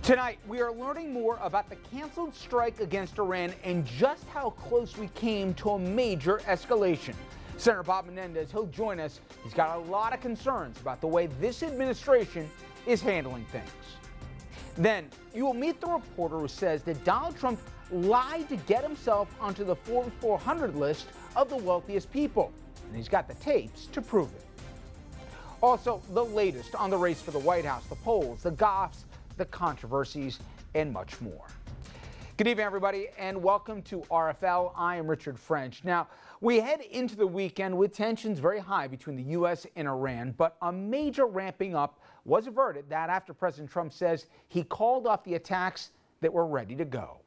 Tonight, we are learning more about the canceled strike against Iran and just how close we came to a major escalation. Senator Bob Menendez, he'll join us. He's got a lot of concerns about the way this administration is handling things. Then, you will meet the reporter who says that Donald Trump lied to get himself onto the Forbes 400 list of the wealthiest people. And he's got the tapes to prove it. Also, the latest on the race for the White House, the polls, the gaffes, the controversies, and much more. Good evening, everybody, and welcome to RFL. I am Richard French. Now, we head into the weekend with tensions very high between the U.S. and Iran, but a major ramping up was averted that after President Trump says he called off the attacks that were ready to go.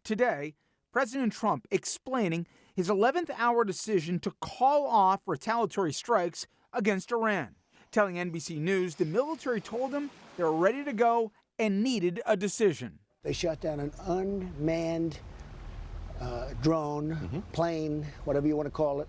Today, President Trump explaining his 11th hour decision to call off retaliatory strikes against Iran, telling NBC News the military told him they were ready to go and needed a decision. They shot down an unmanned drone, plane, whatever you want to call it.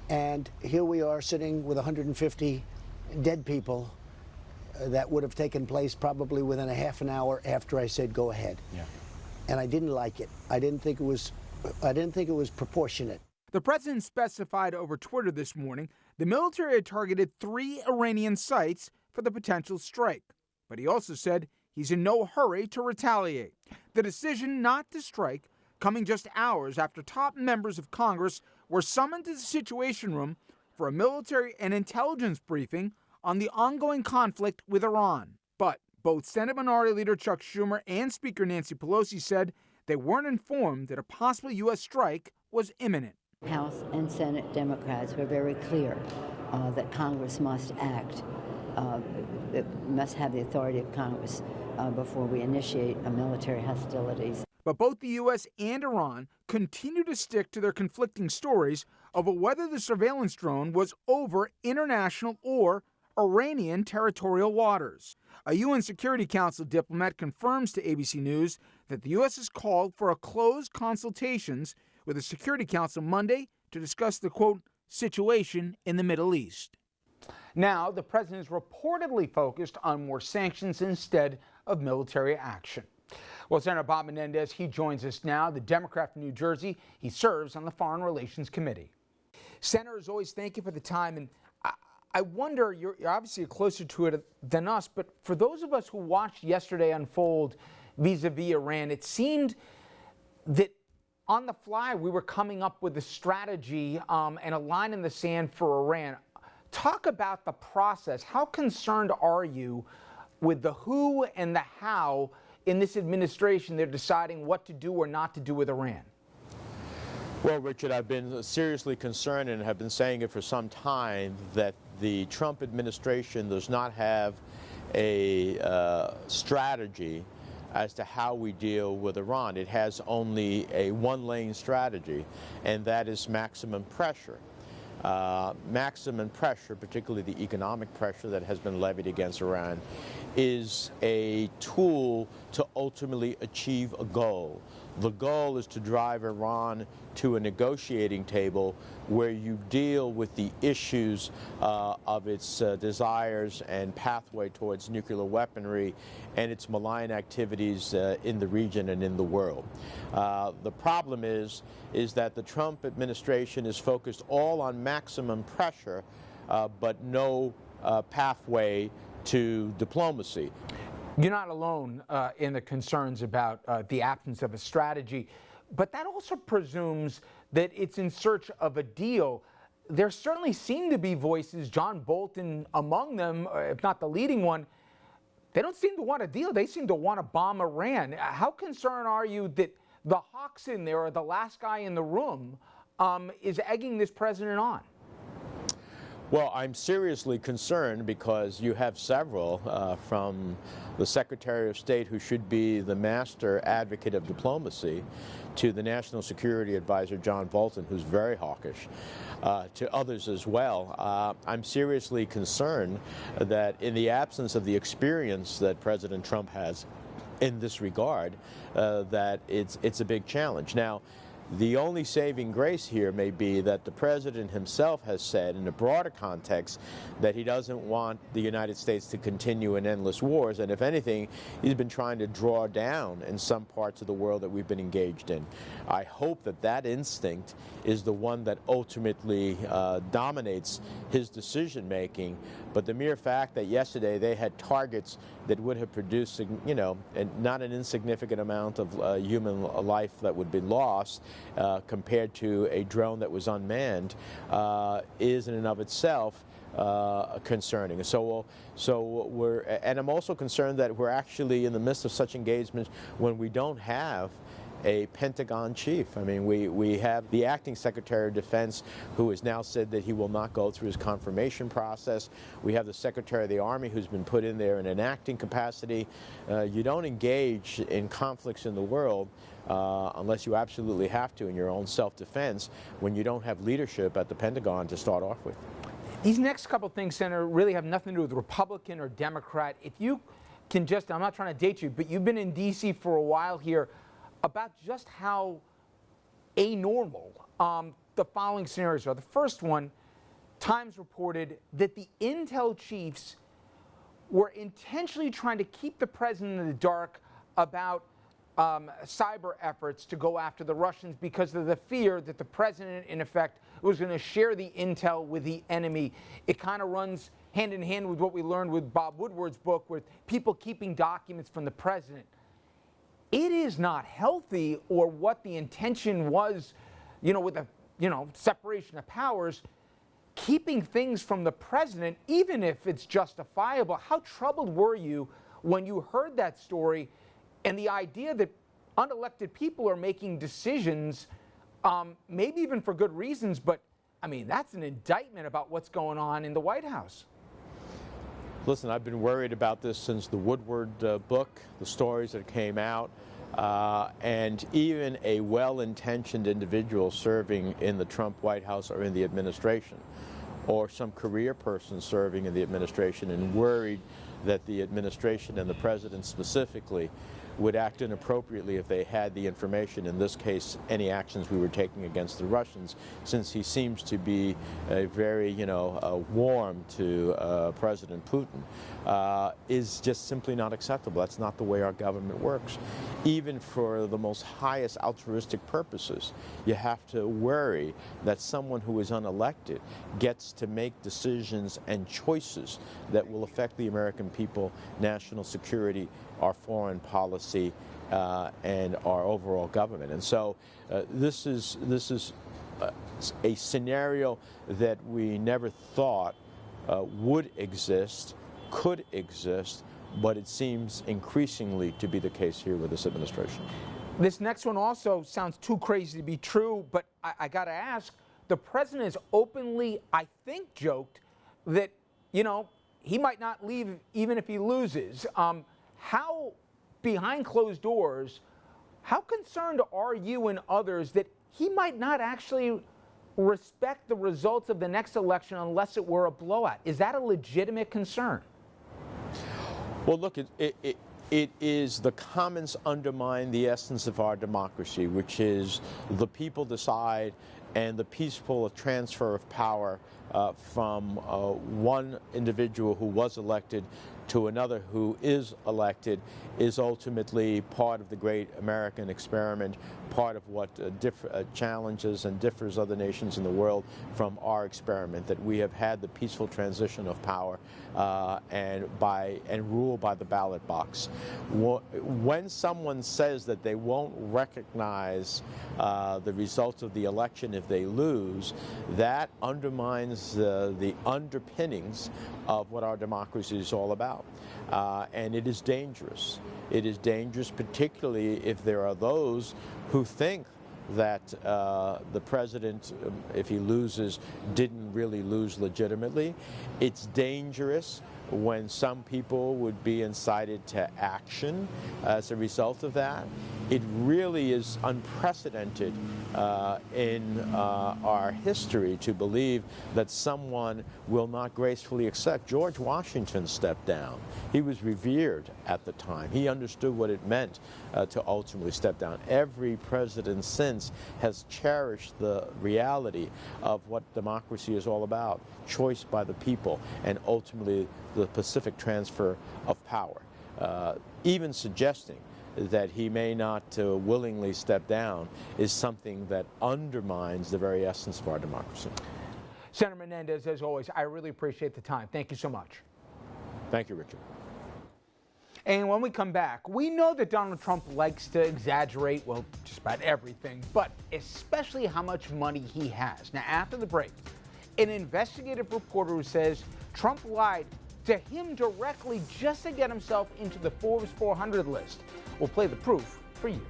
And here we are sitting with 150 dead people. That would have taken place probably within a half an hour after I said go ahead. Yeah. And I didn't like it. I didn't think it was proportionate. The president specified over Twitter this morning the military had targeted 3 Iranian sites for the potential strike. But he also said he's in no hurry to retaliate. The decision not to strike coming just hours after top members of Congress were summoned to the Situation Room for a military and intelligence briefing on the ongoing conflict with Iran. But both Senate Minority Leader Chuck Schumer and Speaker Nancy Pelosi said they weren't informed that a possible U.S. strike was imminent. House and Senate Democrats were very clear that Congress must act. It must have the authority of Congress before we initiate a military hostilities. But both the U.S. and Iran continue to stick to their conflicting stories over whether the surveillance drone was over international or Iranian territorial waters. A UN Security Council diplomat confirms to ABC News that the U.S. has called for a closed consultations with the Security Council Monday to discuss the, quote, situation in the Middle East. Now, the president is reportedly focused on more sanctions instead of military action. Well, Senator Bob Menendez, he joins us now, the Democrat from New Jersey. He serves on the Foreign Relations Committee. Senator, as always, thank you for the time. And I wonder, you're obviously closer to it than us, but for those of us who watched yesterday unfold vis-a-vis Iran, it seemed that on the fly we were coming up with a strategy and a line in the sand for Iran. Talk about the process. How concerned are you with the who and the how in this administration they're deciding what to do or not to do with Iran? Well, Richard, I've been seriously concerned and have been saying it for some time that the Trump administration does not have a strategy as to how we deal with Iran. It has only a one-lane strategy, and that is maximum pressure. Maximum pressure, particularly the economic pressure that has been levied against Iran, is a tool to ultimately achieve a goal. The goal is to drive Iran to a negotiating table where you deal with the issues of its desires and pathway towards nuclear weaponry and its malign activities in the region and in the world. The problem is that the Trump administration is focused all on maximum pressure, but no pathway to diplomacy. You're not alone in the concerns about the absence of a strategy, but that also presumes that it's in search of a deal. There certainly seem to be voices, John Bolton among them, if not the leading one. They don't seem to want a deal. They seem to want to bomb Iran. How concerned are you that the hawks in there, or the last guy in the room, is egging this president on? Well, I'm seriously concerned because you have several, from the Secretary of State, who should be the master advocate of diplomacy, to the National Security Advisor, John Bolton, who's very hawkish, to others as well. I'm seriously concerned that in the absence of the experience that President Trump has in this regard, that it's a big challenge. Now, The only saving grace here may be that the president himself has said in a broader context that he doesn't want the United States to continue in endless wars, and if anything, he's been trying to draw down in some parts of the world that we've been engaged in. I hope that that instinct is the one that ultimately dominates his decision making, but the mere fact that yesterday they had targets that would have produced, you know, not an insignificant amount of human life that would be lost compared to a drone that was unmanned is in and of itself concerning. So we're, and I'm also concerned that we're actually in the midst of such engagements when we don't have a Pentagon chief. I mean, we have the acting Secretary of Defense who has now said that he will not go through his confirmation process. We have the Secretary of the Army who's been put in there in an acting capacity. You don't engage in conflicts in the world unless you absolutely have to in your own self-defense when you don't have leadership at the Pentagon to start off with. These next couple things, Senator, really have nothing to do with Republican or Democrat. If you can just, I'm not trying to date you, but you've been in D.C. for a while here, about just how anormal the following scenarios are. The first one, Times reported that the intel chiefs were intentionally trying to keep the president in the dark about cyber efforts to go after the Russians because of the fear that the president, in effect, was going to share the intel with the enemy. It kind of runs hand in hand with what we learned with Bob Woodward's book, with people keeping documents from the president. It is not healthy, or what the intention was, with the, separation of powers, keeping things from the president, even if it's justifiable. How troubled were you when you heard that story and the idea that unelected people are making decisions, maybe even for good reasons, but I mean, that's an indictment about what's going on in the White House. Listen, I've been worried about this since the Woodward book, the stories that came out, and even a well-intentioned individual serving in the Trump White House or in the administration, or some career person serving in the administration and worried that the administration and the president specifically would act inappropriately if they had the information, in this case, any actions we were taking against the Russians, since he seems to be very, warm to President Putin, is just simply not acceptable. That's not the way our government works. Even for the most highest altruistic purposes, you have to worry that someone who is unelected gets to make decisions and choices that will affect the American people, national security, our foreign policy, and our overall government. And so this is a scenario that we never thought would exist, could exist, but it seems increasingly to be the case here with this administration. This next one also sounds too crazy to be true, but I got to ask, the president has openly, I think, joked that, he might not leave even if he loses. How, behind closed doors, how concerned are you and others that he might not actually respect the results of the next election unless it were a blowout? Is that a legitimate concern? Well, look, it is the comments undermine the essence of our democracy, which is the people decide, and the peaceful transfer of power from one individual who was elected to another who is elected is ultimately part of the great American experiment, part of what challenges and differs other nations in the world from our experiment, that we have had the peaceful transition of power and rule by the ballot box. When someone says that they won't recognize the results of the election if they lose, that undermines the underpinnings of what our democracy is all about. And it is dangerous. It is dangerous particularly if there are those who think that the president, if he loses, didn't really lose legitimately. It's dangerous when some people would be incited to action as a result of that. It really is unprecedented in our history to believe that someone will not gracefully accept. George Washington stepped down. He was revered at the time. He understood what it meant to ultimately step down. Every president since has cherished the reality of what democracy is all about, choice by the people, and ultimately the pacific transfer of power. Even suggesting that he may not willingly step down is something that undermines the very essence of our democracy. Senator Menendez, as always, I really appreciate the time. Thank you so much. Thank you, Richard. And when we come back, we know that Donald Trump likes to exaggerate, well, just about everything, but especially how much money he has. Now, after the break, an investigative reporter who says Trump lied to him directly just to get himself into the Forbes 400 list. We'll play the proof for you.